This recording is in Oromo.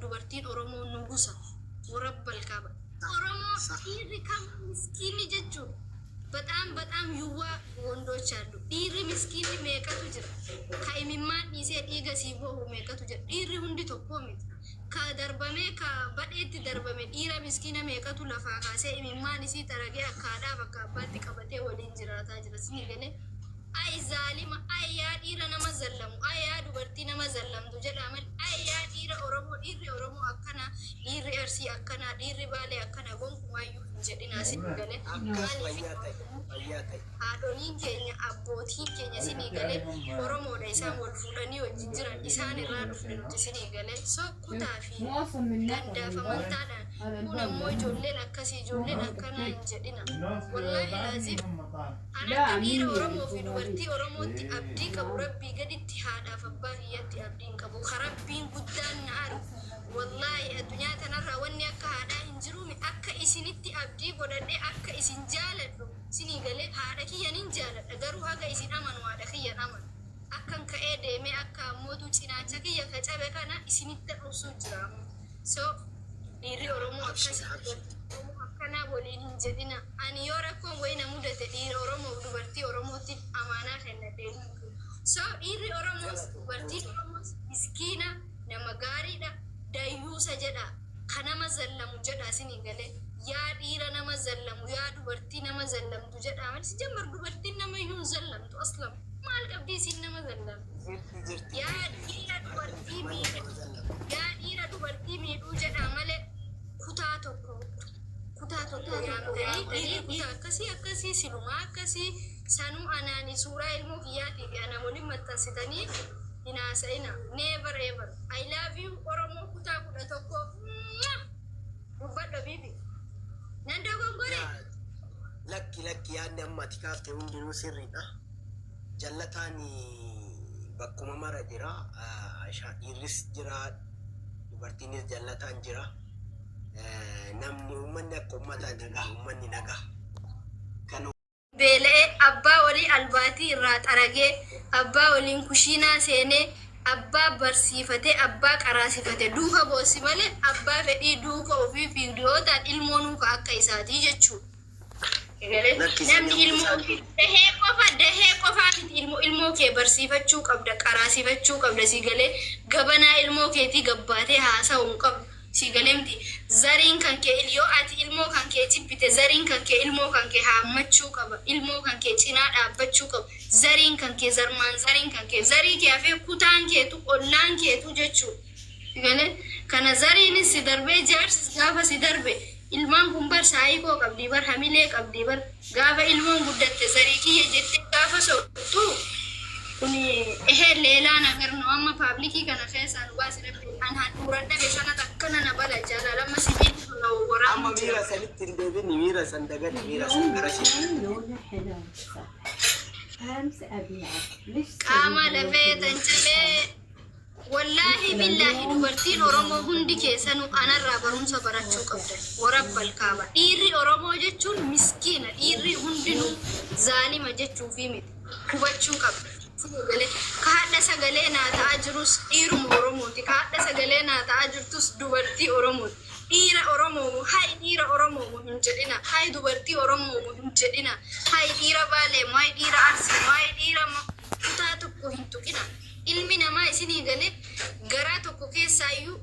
dubartiin Oromoo nugusa warabbal kaaba Oromoo dhiirri kam miskiinni jechuun በጣም ይዋ ወንዶች አሉ ዲሪ ምስኪን ሜቀቱ ጅራ ካይሚማን ዲሴ ዲገ ሲቦ ሜቀቱ ጅራ ዲሪ ሁንዲ ቶኮሚ ከደርበሜ ከበዴት ደርበሜ ዲራ ምስኪን ሜቀቱ ለፋካሴ ኢሚማን ሲ ተረገ አካዳ በካባቲ ቀበቴ ወዲን ጅራታ ጅራ ሲገለ አይ ዛሊማ አይ ያ ዲራ ነመዘለሙ አይ ያ ዱበርቲ ነመዘለምቱ ጀዳመል አይ ያ ዲራ ኦሮሞ አከና ዲሪ እርሲ አከና ዲሪ ባሌ አከና ጎንኩማዩ jedina sinigale haadholiin keenya abbootiin keenya sinigale Oromoodha isaan wal fuudhanii wajjin jiran isaan irraa dhufne nuti sinigale sokkutaa fi gandaaf amantaadhaan kun ammoo ijoolleen akkasii ijoolleen akkanaa hin jedhina wallaahi laazim anakka dhiira Oromoo fi dubartii Oromootti abdii qabu rabbii gaditti haadhaaf abbaa kiyyatti abdiin qabu karabbiin guddaan na aru wallaahi addunyaa tanarraa wanni akka haadhaa hin jiruumi akka isinitti abdii godhadhe akka isin jaaladhu sinigale haadha kiyyanin jaaladha garuu haga isin amanu haadha kiyyan amanu akkan ka'ee deemee akka ammootu cinaacha kiyya ka cabe kana isinitti dhufsuu jiraamu so dhiirri Oromoo akkanaa waliin hin jedhina ani yoo rakkoon wayina mudate dhiira Oromoo dubartii Oromootti amaanaa kennadhee so dhiirri Oromoos dubartiin Oromoos miskiina nama gaariidha dayyuusa jedha kanama zallamu jedha sinigale yaa dhiira nama zallamu yaa dubartii nama zallamtu jedha malis jambar dubartiin nama yuun zallamtu aslam maal qabdii sin nama zallamtu yaa dhiira dubartii miidhuu jedha male kutaa tokko yaamtanii kutaa akkasii silumaa akkasii sanuu anaani suuraa ilmoo kiyyaatii fi ana waliin maxxansitanii inaasa'ina never ever I love you Oromoo kutaa kudha tokko dubbadho bibi nanda gongore lakki yaadni ammati kaafte hundinuu sirriidha jallataani bakkuma mara jira dhiirris jira dubartiinis jallataan jira namni uummanni akka uummanni nagaa beelee abbaa walii albaatii irraa xaragee abbaa waliin kushiinaa seenee abbaa barsiifate abbaa qaraasifate duuka boossi malee abbaa fedhii duuka ofii fiidiyootaan ilmoo nuuka akka isaatii jechuudha. Namni ilmoo dahee qofaatti ilmoo kee barsiifachuu qabda qaraasifachuu qabda sigalee gabanaa ilmoo keetii gabbaatee haasa'uu hin qabdu. Sigalemti zariin kan kee yoo ati ilmoo kan kee cibbite zariin kan kee ilmoo kan kee haammachuu qaba ilmoo kan kee cinaa dhaabbachuu qaba zariin kan kee zarmaan zariin kan kee zarii kee afee kutaan keetu ollaan keetu jechuudha sigale kana zariinis si darbee jaarsis gaafa si darbe ilmaan kun bar saayikoo qabdii bar hamilee qabdii bar gaafa ilmoon guddatte zarii kiyya jette gaafa soqtu kuni leelaan agarnu amma paabliikii kana keessaa nu baasire an haadhuuradda beesana takkana na bala jaalalama sibiil na waraabaa amma miira sanitti hin deebini miira san dagate miira san garashii qaama lafee tancabee wallaahi billaahi dubartiin Oromoo hundi keessanuu anarraa barumsa barachuu qabdan warabbal kaaba dhiirri Oromoo jechuun miskiina dhiirri hundinuu zaalima jechuufi miti hubachuu qabda kaadha sagalee naa ta'aa jirus dhiiruma Oromooti kaadha sagalee naa ta'aa jirtus dubartii Oromooti dhiira Oromoo hay dhiira Oromoo hin jedhina hay dubartii Oromoo hin jedhina hay dhiira Baalee hay dhiira Arsii hay dhiira kutaa tokko hin tuqina ilmi namaa isinii galee garaa tokko keessaayyuu